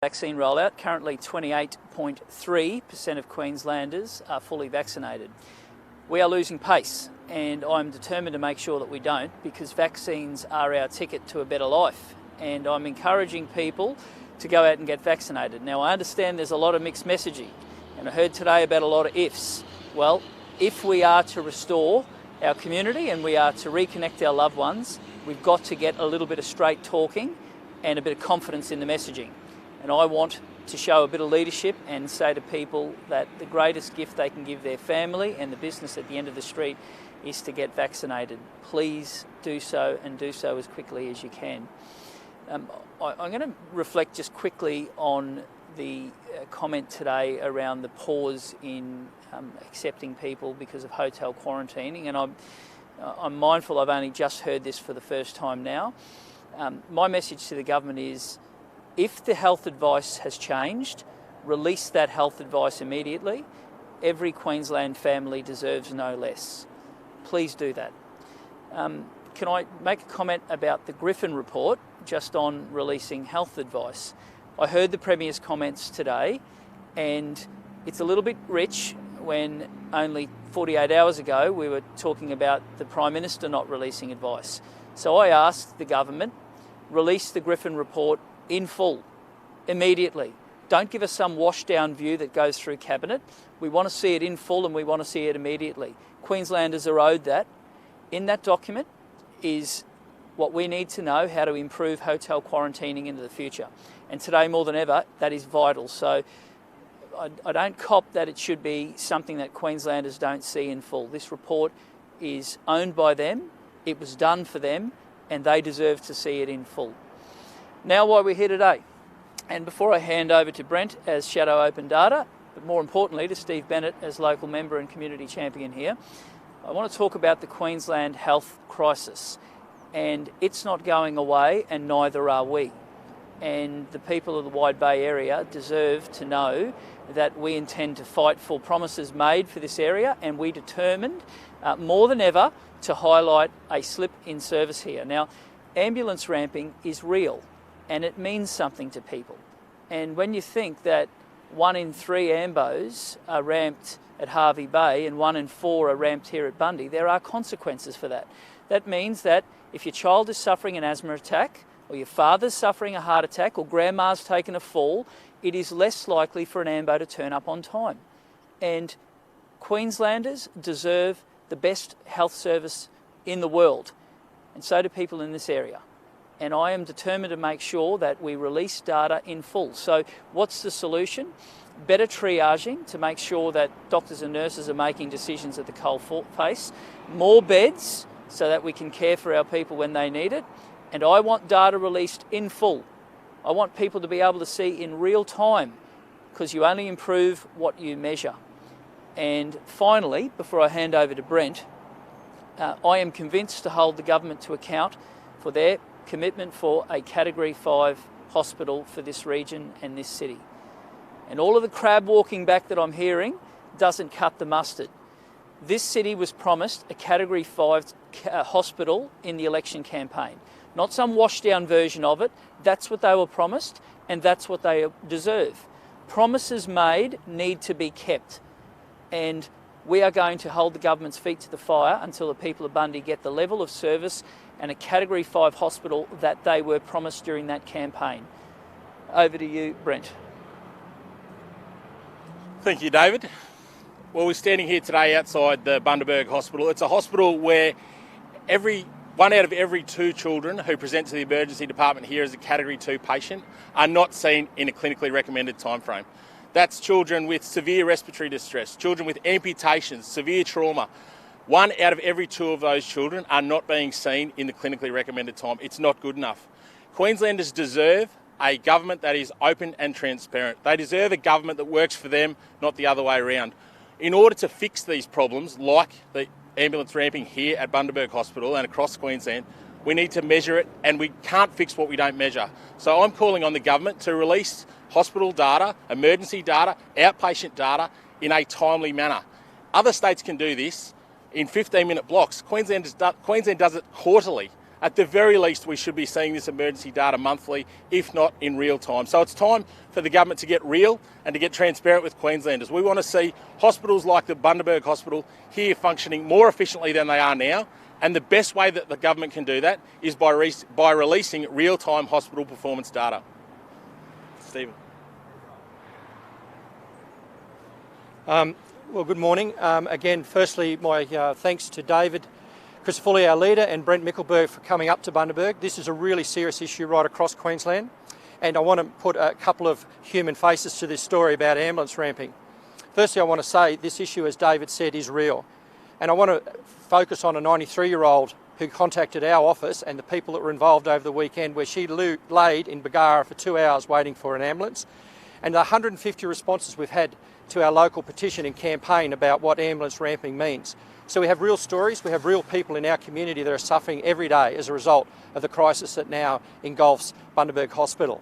Vaccine rollout. Currently 28.3% of Queenslanders are fully vaccinated. We are losing pace, and I'm determined to make sure that we don't, because vaccines are our ticket to a better life, and I'm encouraging people to go out and get vaccinated. Now, I understand there's a lot of mixed messaging, and I heard today about a lot of ifs. Well, if we are to restore our community and we are to reconnect our loved ones, we've got to get a little bit of straight talking and a bit of confidence in the messaging. And I want to show a bit of leadership and say to people that the greatest gift they can give their family and the business at the end of the street is to get vaccinated. Please do so, and do so as quickly as you can. I'm going to reflect just quickly on the comment today around the pause in accepting people because of hotel quarantining, and I'm mindful I've only just heard this for the first time now. My message to the government is, if the health advice has changed, release that health advice immediately. Every Queensland family deserves no less. Please do that. Can I make a comment about the Griffin report, just on releasing health advice? I heard the Premier's comments today, and it's a little bit rich when only 48 hours ago we were talking about the Prime Minister not releasing advice. So I asked the government, release the Griffin report in full, immediately. Don't give us some washed down view that goes through Cabinet. We want to see it in full, and we want to see it immediately. Queenslanders are owed that. In that document is what we need to know, how to improve hotel quarantining into the future. And today, more than ever, that is vital. So I don't cop that it should be something that Queenslanders don't see in full. This report is owned by them, it was done for them, and they deserve to see it in full. Now, why we're here today, and before I hand over to Brent as Shadow Open Data, but more importantly to Steve Bennett as local member and community champion here, I want to talk about the Queensland Health Crisis. And it's not going away, and neither are we. And the people of the Wide Bay area deserve to know that we intend to fight for promises made for this area, and we determined more than ever to highlight a slip in service here. Now, ambulance ramping is real, and it means something to people. And when you think that 1 in 3 ambos are ramped at Hervey Bay and 1 in 4 are ramped here at Bundy, there are consequences for that. That means that if your child is suffering an asthma attack, or your father's suffering a heart attack, or grandma's taken a fall, it is less likely for an ambo to turn up on time. And Queenslanders deserve the best health service in the world, and so do people in this area. And I am determined to make sure that we release data in full. So what's the solution? Better triaging to make sure that doctors and nurses are making decisions at the coal face. More beds so that we can care for our people when they need it. And I want data released in full. I want people to be able to see in real time, because you only improve what you measure. And finally, before I hand over to Brent, I am convinced to hold the government to account for their commitment for a Category 5 hospital for this region and this city. And all of the crab walking back that I'm hearing doesn't cut the mustard. This city was promised a Category 5 hospital in the election campaign. Not some washed down version of it. That's what they were promised, and that's what they deserve. Promises made need to be kept. And we are going to hold the government's feet to the fire until the people of Bundy get the level of service and a Category 5 hospital that they were promised during that campaign. Over to you, Brent. Thank you, David. Well, we're standing here today outside the Bundaberg Hospital. It's a hospital where 1 out of every 2 children who present to the emergency department here as a Category 2 patient are not seen in a clinically recommended timeframe. That's children with severe respiratory distress, children with amputations, severe trauma. 1 out of every 2 of those children are not being seen in the clinically recommended time. It's not good enough. Queenslanders deserve a government that is open and transparent. They deserve a government that works for them, not the other way around. In order to fix these problems, like the ambulance ramping here at Bundaberg Hospital and across Queensland, we need to measure it, and we can't fix what we don't measure. So I'm calling on the government to release hospital data, emergency data, outpatient data in a timely manner. Other states can do this in 15-minute blocks. Queensland does it quarterly. At the very least, we should be seeing this emergency data monthly, if not in real time. So it's time for the government to get real and to get transparent with Queenslanders. We want to see hospitals like the Bundaberg Hospital here functioning more efficiently than they are now. And the best way that the government can do that is by releasing real-time hospital performance data. Stephen. Well, good morning. Again, firstly, my thanks to David Crisafulli, our leader, and Brent Mickelberg for coming up to Bundaberg. This is a really serious issue right across Queensland, and I want to put a couple of human faces to this story about ambulance ramping. Firstly, I want to say this issue, as David said, is real, and I want to focus on a 93-year-old who contacted our office and the people that were involved over the weekend, where she laid in Bargara for 2 hours waiting for an ambulance, and the 150 responses we've had to our local petition and campaign about what ambulance ramping means. So we have real stories, we have real people in our community that are suffering every day as a result of the crisis that now engulfs Bundaberg Hospital.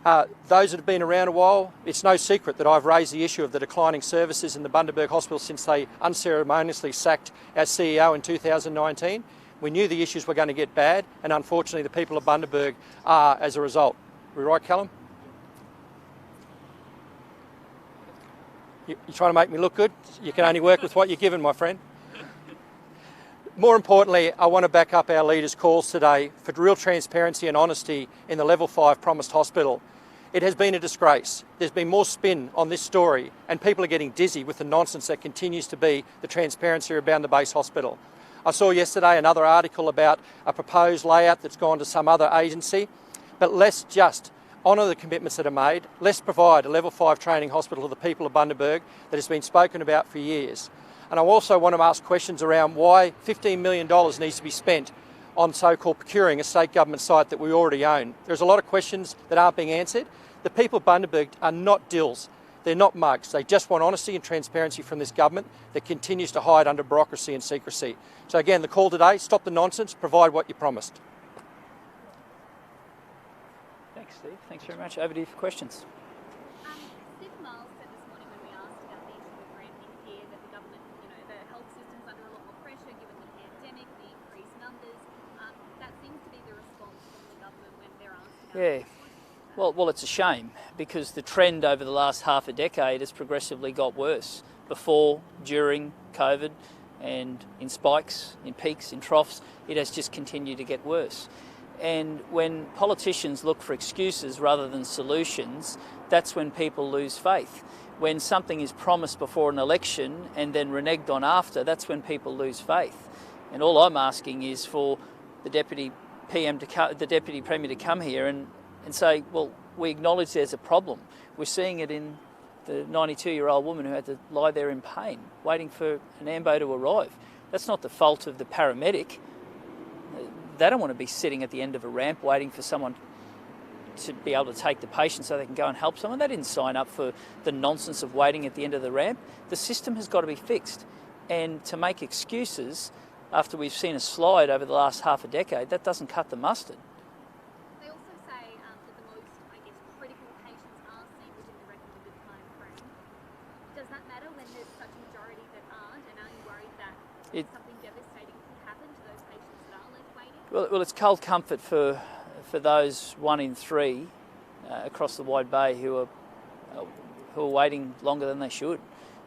Those that have been around a while, it's no secret that I've raised the issue of the declining services in the Bundaberg Hospital since they unceremoniously sacked our CEO in 2019. We knew the issues were going to get bad, and unfortunately the people of Bundaberg are as a result. Are we right, Callum? You're trying to make me look good? You can only work with what you're given, my friend. More importantly, I want to back up our leaders' calls today for real transparency and honesty in the Level 5 promised hospital. It has been a disgrace. There's been more spin on this story, and people are getting dizzy with the nonsense that continues to be the transparency around the base hospital. I saw yesterday another article about a proposed layout that's gone to some other agency, but let's just honour the commitments that are made. Let's provide a Level 5 training hospital to the people of Bundaberg that has been spoken about for years. And I also want to ask questions around why $15 million needs to be spent on so-called procuring a state government site that we already own. There's a lot of questions that aren't being answered. The people of Bundaberg are not dills. They're not mugs. They just want honesty and transparency from this government that continues to hide under bureaucracy and secrecy. So again, the call today, stop the nonsense, provide what you promised. Thanks, Steve. Thanks very much. Over to you for questions. Yeah, well, it's a shame because the trend over the last half a decade has progressively got worse. Before, during COVID, and in spikes, in peaks, in troughs, it has just continued to get worse. And when politicians look for excuses rather than solutions, that's when people lose faith. When something is promised before an election and then reneged on after, that's when people lose faith. And all I'm asking is for the Deputy Premier to come here and say, well, we acknowledge there's a problem. We're seeing it in the 92-year-old woman who had to lie there in pain, waiting for an ambo to arrive. That's not the fault of the paramedic. They don't want to be sitting at the end of a ramp waiting for someone to be able to take the patient so they can go and help someone. They didn't sign up for the nonsense of waiting at the end of the ramp. The system has got to be fixed. And to make excuses after we've seen a slide over the last half a decade, that doesn't cut the mustard. They also say that the most, critical patients are seen within the recommended time frame. Does that matter when there's such a majority that aren't? And are you worried that something devastating could happen to those patients that are left waiting? Well, it's cold comfort for those 1 in 3 across the Wide Bay who are waiting longer than they should.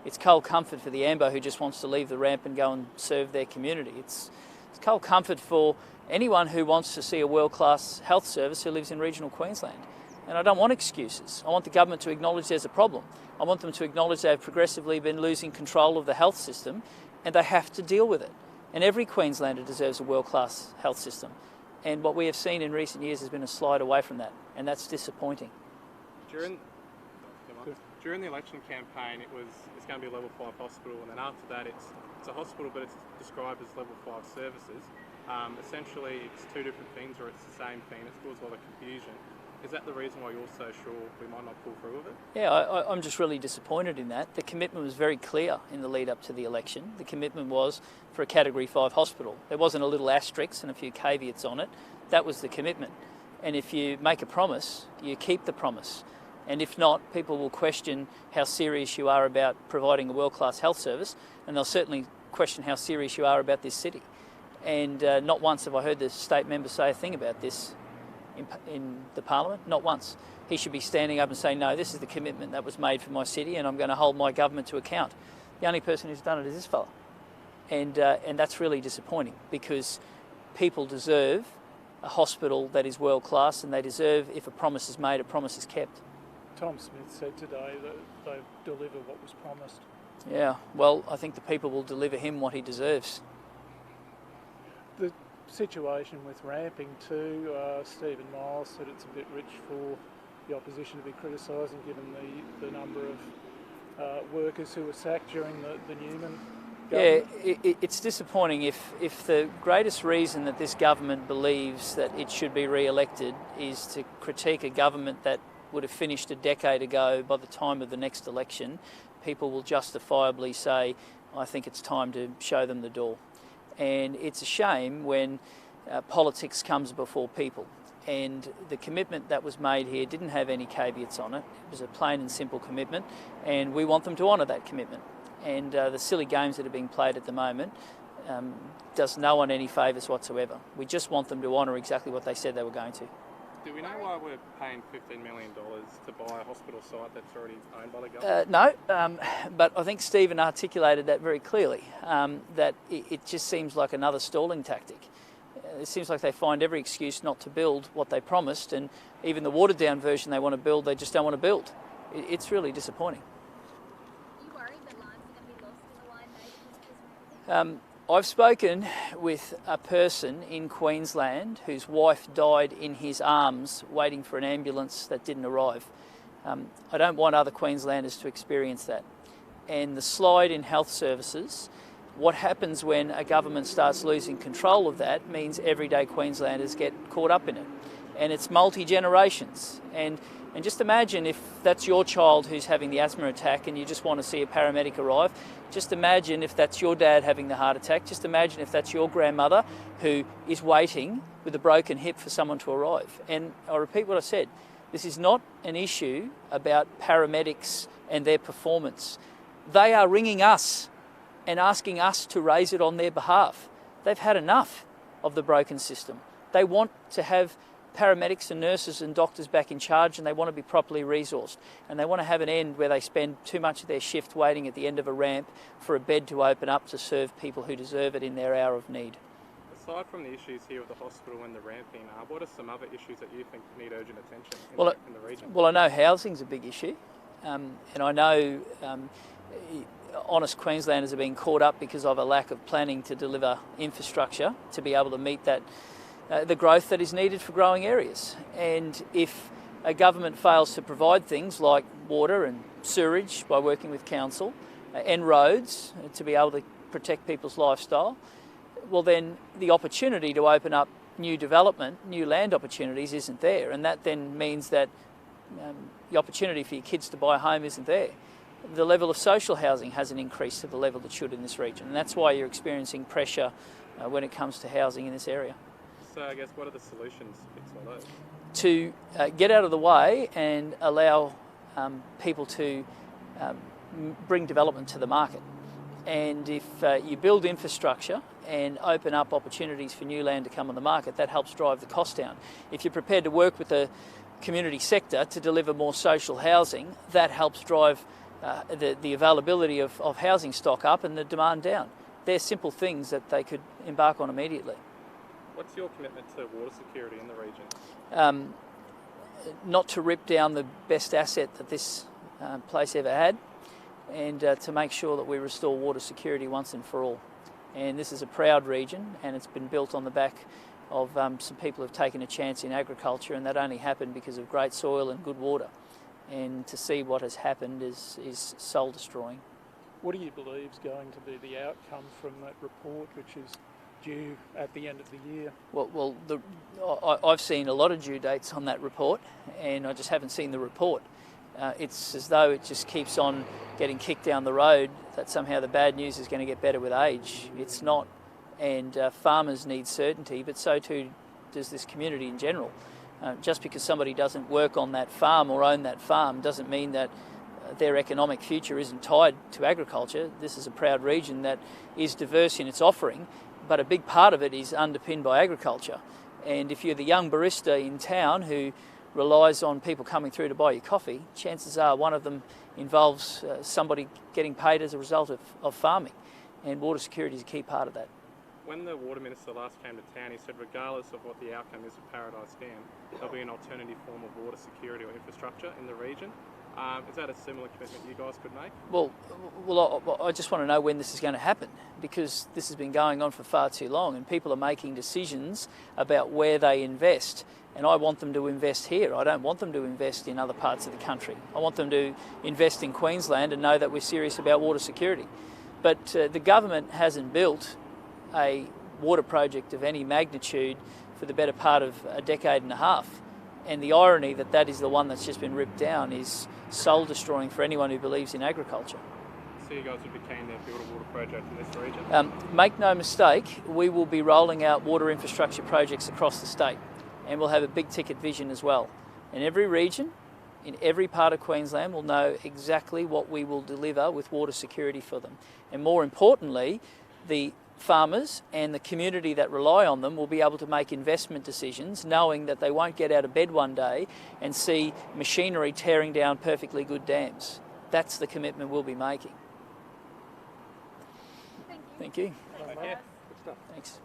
It's cold comfort for the ambo who just wants to leave the ramp and go and serve their community. It's cold comfort for anyone who wants to see a world-class health service who lives in regional Queensland. And I don't want excuses. I want the government to acknowledge there's a problem. I want them to acknowledge they've progressively been losing control of the health system and they have to deal with it. And every Queenslander deserves a world-class health system. And what we have seen in recent years has been a slide away from that, and that's disappointing. During the election campaign, it's going to be a Level 5 hospital, and then after that, it's a hospital, but it's described as Level 5 services. Essentially, it's two different things, or it's the same thing. It's caused a lot of confusion. Is that the reason why you're so sure we might not pull through with it? Yeah, I'm just really disappointed in that. The commitment was very clear in the lead up to the election. The commitment was for a Category 5 hospital. There wasn't a little asterisk and a few caveats on it. That was the commitment. And if you make a promise, you keep the promise. And if not, people will question how serious you are about providing a world-class health service, and they'll certainly question how serious you are about this city. And not once have I heard the state member say a thing about this in the Parliament, not once. He should be standing up and saying, no, this is the commitment that was made for my city and I'm going to hold my government to account. The only person who's done it is this fella. And that's really disappointing, because people deserve a hospital that is world class, and they deserve, if a promise is made, a promise is kept. Tom Smith said today that they've delivered what was promised. Yeah, well, I think the people will deliver him what he deserves. The situation with ramping too, Stephen Miles said it's a bit rich for the opposition to be criticising, given the number of workers who were sacked during the Newman government. Yeah, it's disappointing if the greatest reason that this government believes that it should be re-elected is to critique a government that would have finished a decade ago by the time of the next election. People will justifiably say, I think it's time to show them the door. And it's a shame when politics comes before people. And the commitment that was made here didn't have any caveats on it. It was a plain and simple commitment, and we want them to honour that commitment. And the silly games that are being played at the moment does no one any favours whatsoever. We just want them to honour exactly what they said they were going to. Do we know why we're paying $15 million to buy a hospital site that's already owned by the government? No, but I think Stephen articulated that very clearly, that it just seems like another stalling tactic. It seems like they find every excuse not to build what they promised, and even the watered-down version they want to build, they just don't want to build. It's really disappointing. Are you worried that lives are going to be lost in the line made? I've spoken with a person in Queensland whose wife died in his arms waiting for an ambulance that didn't arrive. I don't want other Queenslanders to experience that. And the slide in health services, what happens when a government starts losing control of that means everyday Queenslanders get caught up in it. And it's multi-generations. And just imagine if that's your child who's having the asthma attack and you just want to see a paramedic arrive. Just imagine if that's your dad having the heart attack. Just imagine if that's your grandmother who is waiting with a broken hip for someone to arrive. And I repeat what I said. This is not an issue about paramedics and their performance. They are ringing us and asking us to raise it on their behalf. They've had enough of the broken system. They want to have paramedics and nurses and doctors back in charge, and they want to be properly resourced, and they want to have an end where they spend too much of their shift waiting at the end of a ramp for a bed to open up to serve people who deserve it in their hour of need. Aside from the issues here with the hospital and the ramping, what are some other issues that you think need urgent attention in the region? Well, I know housing's a big issue, and I know honest Queenslanders are being caught up because of a lack of planning to deliver infrastructure to be able to meet that the growth that is needed for growing areas. And if a government fails to provide things like water and sewerage by working with council and roads to be able to protect people's lifestyle, well then the opportunity to open up new development, new land opportunities isn't there, and that then means that the opportunity for your kids to buy a home isn't there. The level of social housing hasn't increased to the level it should in this region, and that's why you're experiencing pressure when it comes to housing in this area. So I guess what are the solutions fix all those? To get out of the way and allow people to bring development to the market. And if you build infrastructure and open up opportunities for new land to come on the market, that helps drive the cost down. If you're prepared to work with the community sector to deliver more social housing, that helps drive the availability of housing stock up and the demand down. They're simple things that they could embark on immediately. What's your commitment to water security in the region? Not to rip down the best asset that this place ever had, and to make sure that we restore water security once and for all. And this is a proud region, and it's been built on the back of some people who've taken a chance in agriculture, and that only happened because of great soil and good water. And to see what has happened is soul destroying. What do you believe is going to be the outcome from that report, which is due at the end of the year? Well, I've seen a lot of due dates on that report, and I just haven't seen the report. It's as though it just keeps on getting kicked down the road, that somehow the bad news is going to get better with age. It's not, and farmers need certainty, but so too does this community in general. Just because somebody doesn't work on that farm or own that farm doesn't mean that their economic future isn't tied to agriculture. This is a proud region that is diverse in its offering, but a big part of it is underpinned by agriculture. And if you're the young barista in town who relies on people coming through to buy your coffee, chances are one of them involves somebody getting paid as a result of farming, and water security is a key part of that. When the Water Minister last came to town, he said regardless of what the outcome is for Paradise Dam, there'll be an alternative form of water security or infrastructure in the region. Is that a similar commitment you guys could make? Well, I just want to know when this is going to happen, because this has been going on for far too long and people are making decisions about where they invest. And I want them to invest here. I don't want them to invest in other parts of the country. I want them to invest in Queensland and know that we're serious about water security. But the government hasn't built a water project of any magnitude for the better part of a decade and a half. And the irony that that is the one that's just been ripped down is soul-destroying for anyone who believes in agriculture. So you guys would be keen to build a water project in this region? Make no mistake, we will be rolling out water infrastructure projects across the state, and we'll have a big ticket vision as well. And every region, in every part of Queensland, will know exactly what we will deliver with water security for them. And more importantly, the farmers and the community that rely on them will be able to make investment decisions knowing that they won't get out of bed one day and see machinery tearing down perfectly good dams. That's the commitment we'll be making. Thank you. Thank you. Thanks. Thanks.